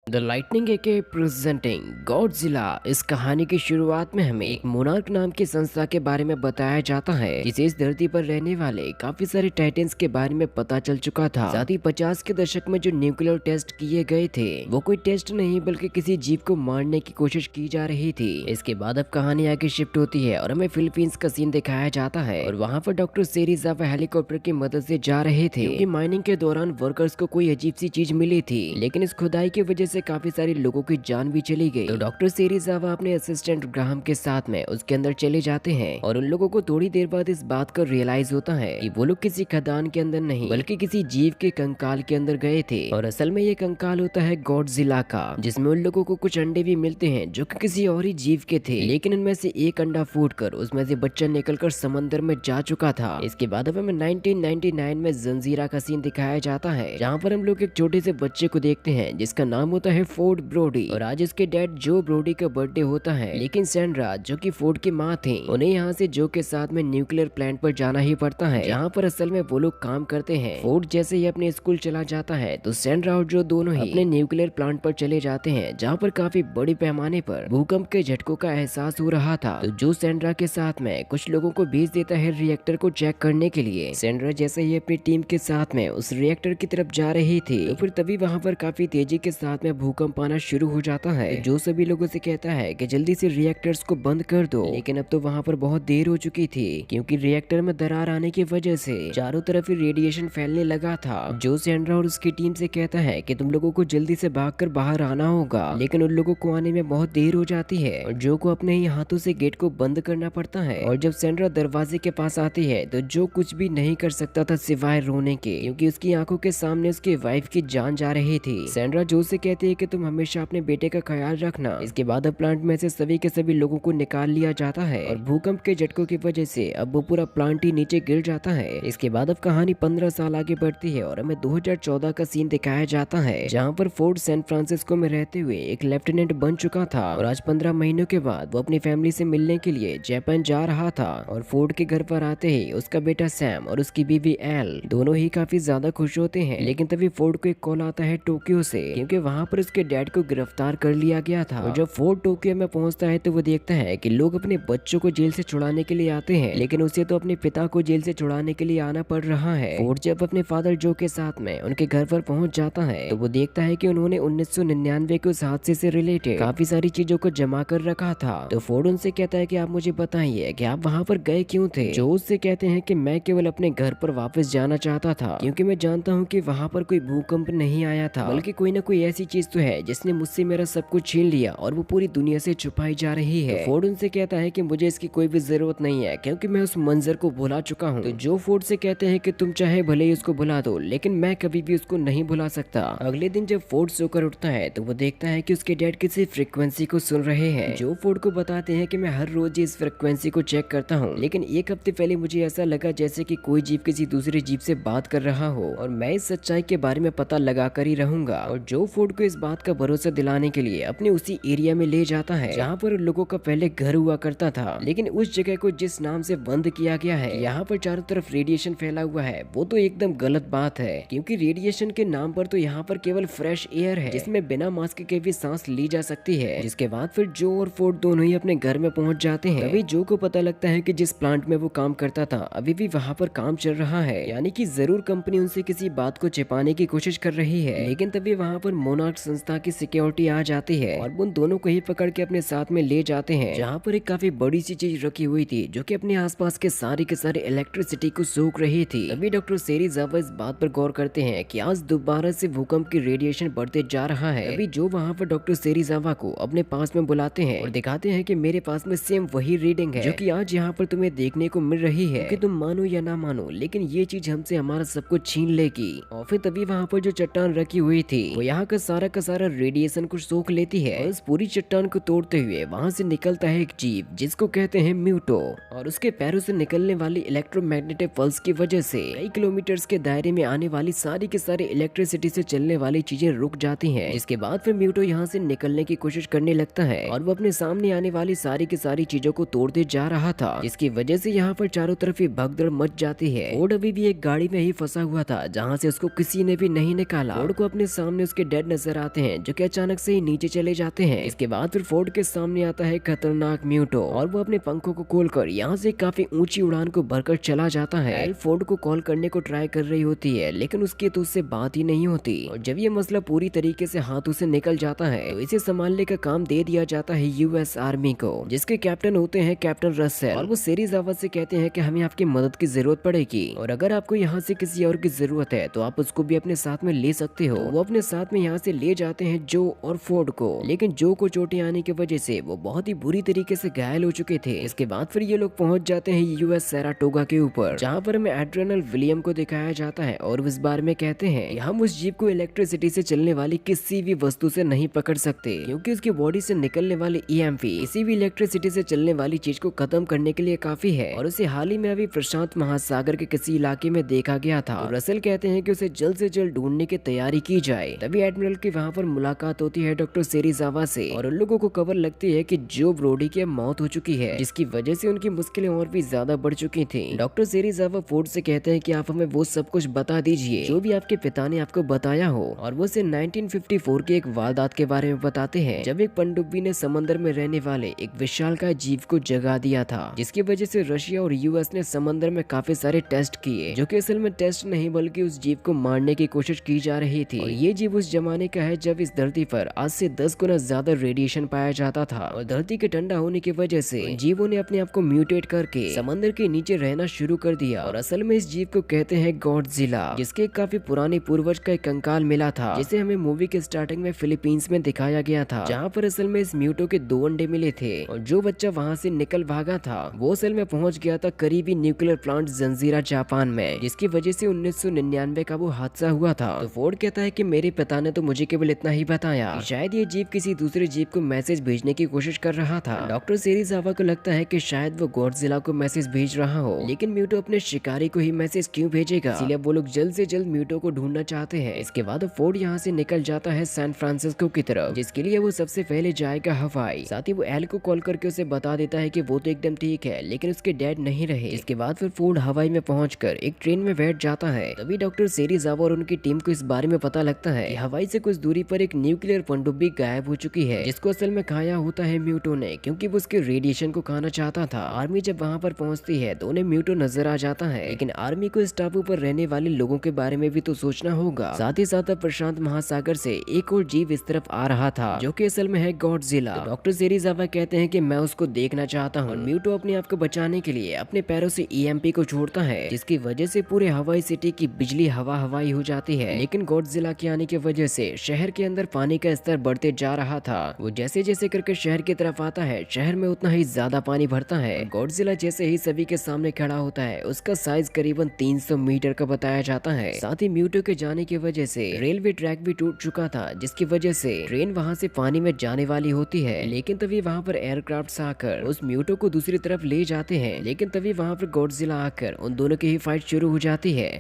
The lightning aka presenting Godzilla. इस कहानी की शुरुआत में हमें एक मोनार्क नाम की संस्था के बारे में बताया जाता है जिसे इस धरती पर रहने वाले काफी सारे टाइटन्स के बारे में पता चल चुका था। साथ ही 50 के दशक में जो न्यूक्लियर टेस्ट किए गए थे वो कोई टेस्ट नहीं बल्कि किसी जीव को मारने की कोशिश की जा रही थी। इसके बाद अब कहानी आगे शिफ्ट होती है और हमें फिलीपींस का सीन दिखाया जाता है और वहाँ पर डॉक्टर सेरिजावा हेलीकॉप्टर की मदद से जा रहे थे क्योंकि माइनिंग के दौरान वर्कर्स को कोई अजीब सी चीज मिली थी, लेकिन इस खुदाई की वजह से काफी सारे लोगों की जान भी चली गई। तो डॉक्टर सेरिजावा अपने असिस्टेंट ग्राहम के साथ में उसके अंदर चले जाते हैं और उन लोगों को थोड़ी देर बाद इस बात का रियलाइज होता है कि वो लोग किसी खदान के अंदर नहीं बल्कि किसी जीव के कंकाल के अंदर गए थे और असल में ये कंकाल होता है गॉडजिला का, जिसमें उन लोगों को कुछ अंडे भी मिलते हैं जो कि किसी और ही जीव के थे, लेकिन उनमें से एक अंडा फूटकर उसमें से बच्चा निकलकर समंदर में जा चुका था। इसके बाद हमें 1999 में जंजीरा का सीन दिखाया जाता है जहाँ पर हम लोग एक छोटे से बच्चे को देखते हैं जिसका नाम होता है फोर्ड ब्रोडी और आज उसके डैड जो ब्रोडी का बर्थडे होता है, लेकिन सैंड्रा जो कि फोर्ड की माँ थी उन्हें यहाँ से जो के साथ में न्यूक्लियर प्लांट पर जाना ही पड़ता है जहाँ पर असल में वो लोग काम करते हैं। फोर्ड जैसे ही अपने स्कूल चला जाता है तो सैंड्रा और जो दोनों ही अपने न्यूक्लियर प्लांट पर चले जाते हैं जहाँ पर काफी बड़ी पैमाने पर भूकंप के झटकों का एहसास हो रहा था। तो जो सैंड्रा के साथ में कुछ लोगों को भेज देता है रिएक्टर को चेक करने के लिए। सैंड्रा जैसे ही अपनी टीम के साथ में उस रिएक्टर की तरफ जा रही थी तो फिर तभी वहाँ पर काफी तेजी के साथ में भूकंप आना शुरू हो जाता है। जो सभी लोगों से कहता है कि जल्दी से रिएक्टर्स को बंद कर दो, लेकिन अब तो वहाँ पर बहुत देर हो चुकी थी क्योंकि रिएक्टर में दरार आने की वजह से चारों तरफ ही रेडिएशन फैलने लगा था। जो सैंड्रा और उसकी टीम से कहता है कि तुम लोगों को जल्दी से भागकर बाहर आना होगा, लेकिन उन लोगों को आने में बहुत देर हो जाती है और जो को अपने ही हाथों से गेट को बंद करना पड़ता है। और जब सैंड्रा दरवाजे के पास आती है तो जो कुछ भी नहीं कर सकता था सिवाय रोने के, क्योंकि उसकी आंखों के सामने उसकी वाइफ की जान जा रही थी। सैंड्रा जो से कहती है कि तुम हमेशा अपने बेटे का ख्याल रखना। इसके बाद अब प्लांट में से सभी के सभी लोगों को निकाल लिया जाता है और भूकंप के झटकों की वजह से अब वो पूरा प्लांट ही नीचे गिर जाता है। इसके बाद अब कहानी 15 साल आगे बढ़ती है और हमें 2014 का सीन दिखाया जाता है जहाँ पर फोर्ड सैन फ्रांसिस्को में रहते हुए एक लेफ्टिनेंट बन चुका था और आज 15 महीनों के बाद वो अपनी फैमिली से मिलने के लिए जापान जा रहा था। और फोर्ड के घर पर आते ही उसका बेटा सैम और उसकी बीवी एल दोनों ही काफी ज्यादा खुश होते हैं, लेकिन तभी फोर्ड को एक कॉल आता है टोक्यो से क्योंकि वहाँ पर उसके डैड को गिरफ्तार कर लिया गया था। और जब फोर्ड टोक्यो में पहुंचता है तो वो देखता है कि लोग अपने बच्चों को जेल से छुड़ाने के लिए आते हैं, लेकिन उसे तो अपने पिता को जेल से छुड़ाने के लिए आना पड़ रहा है। फोर्ड जब अपने फादर जो के साथ में उनके घर पर पहुंच जाता है तो वो देखता है कि उन्होंने 1999 के उस हादसे से रिलेटेड काफी सारी चीजों को जमा कर रखा था। तो फोर्ड उनसे कहता है कि आप मुझे बताइए कि आप वहाँ पर गए क्यों थे। जो उससे कहते हैं कि मैं केवल अपने घर पर वापस जाना चाहता था क्योंकि मैं जानता हूँ कि वहाँ पर कोई भूकंप नहीं आया था, बल्कि कोई ना कोई ऐसी चीज तो है जिसने मुझसे मेरा सब कुछ छीन लिया और वो पूरी दुनिया से छुपाई जा रही है। तो फोर्ड उनसे कहता है कि मुझे इसकी कोई भी जरूरत नहीं है क्योंकि मैं उस मंजर को भुला चुका हूँ। तो जो फोर्ड से कहते हैं कि तुम चाहे भले ही उसको भुला दो, लेकिन मैं कभी भी उसको नहीं भुला सकता। अगले दिन जब फोर्ड सोकर उठता है तो वो देखता है कि उसके डैड किसी फ्रीक्वेंसी को सुन रहे हैं। जो फोर्ड को बताते हैं कि मैं हर रोज इस फ्रीक्वेंसी को चेक करता हूँ, लेकिन एक हफ्ते पहले मुझे ऐसा लगा जैसे कि कोई जीव किसी दूसरे जीव से बात कर रहा हो और मैं इस सच्चाई के बारे में पता लगा कर ही रहूंगा। और जो फोर्ड को इस बात का भरोसा दिलाने के लिए अपने उसी एरिया में ले जाता है जहाँ पर लोगों का पहले घर हुआ करता था, लेकिन उस जगह को जिस नाम से बंद किया गया है यहाँ पर चारों तरफ रेडिएशन फैला हुआ है, वो तो एकदम गलत बात है क्योंकि रेडिएशन के नाम पर तो यहाँ पर केवल फ्रेश एयर है जिसमें बिना मास्क के भी सांस ली जा सकती है। जिसके बाद फिर जो और फोर्ड दोनों ही अपने घर में पहुंच जाते हैं। तभी जो को पता लगता है कि जिस प्लांट में वो काम करता था अभी भी वहाँ पर काम चल रहा है, यानी कि जरूर कंपनी उनसे किसी बात को छिपाने की कोशिश कर रही है। लेकिन तभी वहाँ पर मोनार्क संस्था की सिक्योरिटी आ जाती है और उन दोनों को ही पकड़ के अपने साथ में ले जाते हैं जहाँ पर एक काफी बड़ी सी चीज रखी हुई थी जो कि अपने आसपास के सारे इलेक्ट्रिसिटी को सोख रही थी। तभी डॉक्टर सेरिजावा इस बात पर गौर करते हैं कि आज दोबारा से भूकंप की रेडिएशन बढ़ते जा रहा है। तभी जो वहाँ पर डॉक्टर सेरिजावा को अपने पास में बुलाते हैं और दिखाते हैं कि मेरे पास में सेम वही रीडिंग है जो कि आज यहाँ पर तुम्हें देखने को मिल रही है कि तुम मानो या ना मानो, लेकिन ये चीज हमसे हमारा सब कुछ छीन लेगी। और फिर तभी वहाँ पर जो चट्टान रखी हुई थी वो यहाँ का सारा रेडिएशन को सोख लेती है और उस पूरी चट्टान को तोड़ते हुए वहाँ से निकलता है एक जीव जिसको कहते हैं म्यूटो। और उसके पैरों से निकलने वाली इलेक्ट्रोमैग्नेटिक पल्स की वजह से कई किलोमीटर्स के दायरे में आने वाली सारी के सारे इलेक्ट्रिसिटी से चलने वाली चीजें रुक जाती हैं। इसके बाद फिर म्यूटो यहाँ से निकलने की कोशिश करने लगता है और वो अपने सामने आने वाली सारी की सारी चीजों को तोड़ते जा रहा था, जिसकी वजह से यहाँ पर चारों तरफ ही भगदड़ मच जाती है। फोर्ड अभी भी एक गाड़ी में ही फंसा हुआ था जहाँ से उसको किसी ने भी नहीं निकाला। फोर्ड को अपने सामने उसके डैड नजर आते हैं जो कि अचानक से ही नीचे चले जाते हैं। इसके बाद फिर फोर्ड के सामने आता है खतरनाक म्यूटो और वो अपने पंखों को खोलकर यहाँ से काफी ऊंची उड़ान को भरकर चला जाता है। एल फोर्ड को कॉल करने को ट्राई कर रही होती है लेकिन उसकी तो उससे बात ही नहीं होती और जब ये मसला पूरी तरीके से हाथों से निकल जाता है तो इसे संभालने का काम दे दिया जाता है यूएस आर्मी को, जिसके कैप्टन होते हैं कैप्टन रसेल। और वो सेरीजावा से कहते हैं कि हमें आपकी मदद की जरूरत पड़ेगी और अगर आपको यहाँ से किसी और की जरूरत है तो आप उसको भी अपने साथ में ले सकते हो। वो अपने साथ में यहाँ से ले जाते हैं जो और फोर्ड को, लेकिन जो को चोटें आने की वजह से वो बहुत ही बुरी तरीके से घायल हो चुके थे। इसके बाद फिर ये लोग पहुंच जाते हैं यूएस सैराटोगा के ऊपर, जहाँ पर हमें एड्रेनल विलियम को दिखाया जाता है और इस बारे में कहते हैं हम उस जीप को इलेक्ट्रिसिटी से चलने वाली किसी भी वस्तु से नहीं पकड़ सकते क्योंकि उसकी बॉडी से निकलने वाली ईएमपी किसी भी इलेक्ट्रिसिटी से चलने वाली चीज को खत्म करने के लिए काफी है और उसे हाल ही में अभी प्रशांत महासागर के किसी इलाके में देखा गया था। तो रसेल कहते हैं कि उसे जल्द से जल्द ढूंढने की तैयारी की जाए। तभी एडमिरल की वहाँ पर मुलाकात होती है डॉक्टर सेरीजावा से और उन लोगों को खबर लगती है कि जो ब्रोडी की मौत हो चुकी है, जिसकी वजह से उनकी मुश्किलें और भी ज्यादा बढ़ चुकी थी। डॉक्टर सेरीजावा फोर्ड से कहते हैं कि आप हमें वो सब कुछ बता दीजिए जो भी आपके पिता ने आपको बताया हो और वो उसे 1954 के एक वारदात के बारे में बताते हैं जब एक पनडुब्बी ने समंदर में रहने वाले एक विशालकाय जीव को जगा दिया था, जिसकी वजह से रशिया और यूएस ने समंदर में काफी सारे टेस्ट किए जो कि असल में टेस्ट नहीं बल्कि उस जीव को मारने की कोशिश की जा रही थी। और ये जीव उस जमाने का है जब इस धरती पर आज से 10 गुना ज्यादा रेडिएशन पाया जाता था और धरती के ठंडा होने की वजह से जीवों ने अपने आप को म्यूटेट करके समंदर के नीचे रहना शुरू कर दिया। और असल में इस जीव को कहते हैं गॉडजिला, जिसके काफी पुराने पूर्वज का एक कंकाल मिला था जिसे हमें मूवी के स्टार्टिंग में फिलीपींस में दिखाया गया था, जहाँ पर असल में इस म्यूटो के 2 अंडे मिले थे और जो बच्चा वहाँ से निकल भागा था वो असल में पहुंच गया था करीबी न्यूक्लियर प्लांट जंजीरा जापान में, जिसकी वजह से 1999 का वो हादसा हुआ था। तो फोर्ड कहता है कि मेरे पिता ने तो मुझे केवल इतना ही बताया कि शायद ये जीव किसी दूसरे जीव को मैसेज भेजने की कोशिश कर रहा था। डॉक्टर सेरीजावा को लगता है कि शायद वो गॉडजिला को मैसेज भेज रहा हो, लेकिन म्यूटो अपने शिकारी को ही मैसेज क्यों भेजेगा, इसलिए वो लोग जल्द से जल्द म्यूटो को ढूंढना चाहते हैं। इसके बाद फोर्ड यहाँ से निकल जाता है सैन फ्रांसिस्को की तरफ, जिसके लिए वो सबसे पहले जाएगा हवाई। साथ ही वो एल को कॉल करके उसे बता देता है कि वो तो एकदम ठीक है लेकिन उसके डैड नहीं रहे। इसके बाद फिर फोर्ड हवाई में पहुंचकर एक ट्रेन में बैठ जाता है। तभी डॉक्टर सेरीजावा और उनकी टीम को इस बारे में पता लगता है कि हवाई से कुछ दूरी पर एक न्यूक्लियर पनडुब्बी गायब हो चुकी है, जिसको असल में खाया होता है म्यूटो ने क्योंकि वो उसके रेडिएशन को खाना चाहता था। आर्मी जब वहाँ पर पहुँचती है तो उन्हें म्यूटो नजर आ जाता है, लेकिन आर्मी को इस टापू पर रहने वाले लोगों के बारे में भी तो सोचना होगा। साथ ही साथ अब प्रशांत महासागर से एक और जीव इस तरफ आ रहा था जो कि असल में है गॉडजिला। तो डॉक्टर सेरीजावा कहते हैं कि मैं उसको देखना चाहता हूँ। म्यूटो अपने आप को बचाने के लिए अपने पैरों से ईएमपी को छोड़ता है, जिसकी वजह से पूरे हवाई सिटी की बिजली हवाई हो जाती है। लेकिन गॉडजिला के आने की वजह से शहर के अंदर पानी का स्तर बढ़ते जा रहा था। वो जैसे जैसे करके शहर की तरफ आता है शहर में उतना ही ज्यादा पानी भरता है। गॉडजिला जैसे ही सभी के सामने खड़ा होता है उसका साइज करीबन 300 मीटर का बताया जाता है। साथ ही म्यूटो के जाने की वजह से रेलवे ट्रैक भी टूट चुका था, जिसकी वजह से ट्रेन वहाँ से पानी में जाने वाली होती है। लेकिन तभी वहाँ पर एयरक्राफ्ट आकर उस म्यूटो को दूसरी तरफ ले जाते हैं, लेकिन तभी वहाँ पर गॉडजिला आकर उन दोनों की ही फाइट शुरू हो जाती है।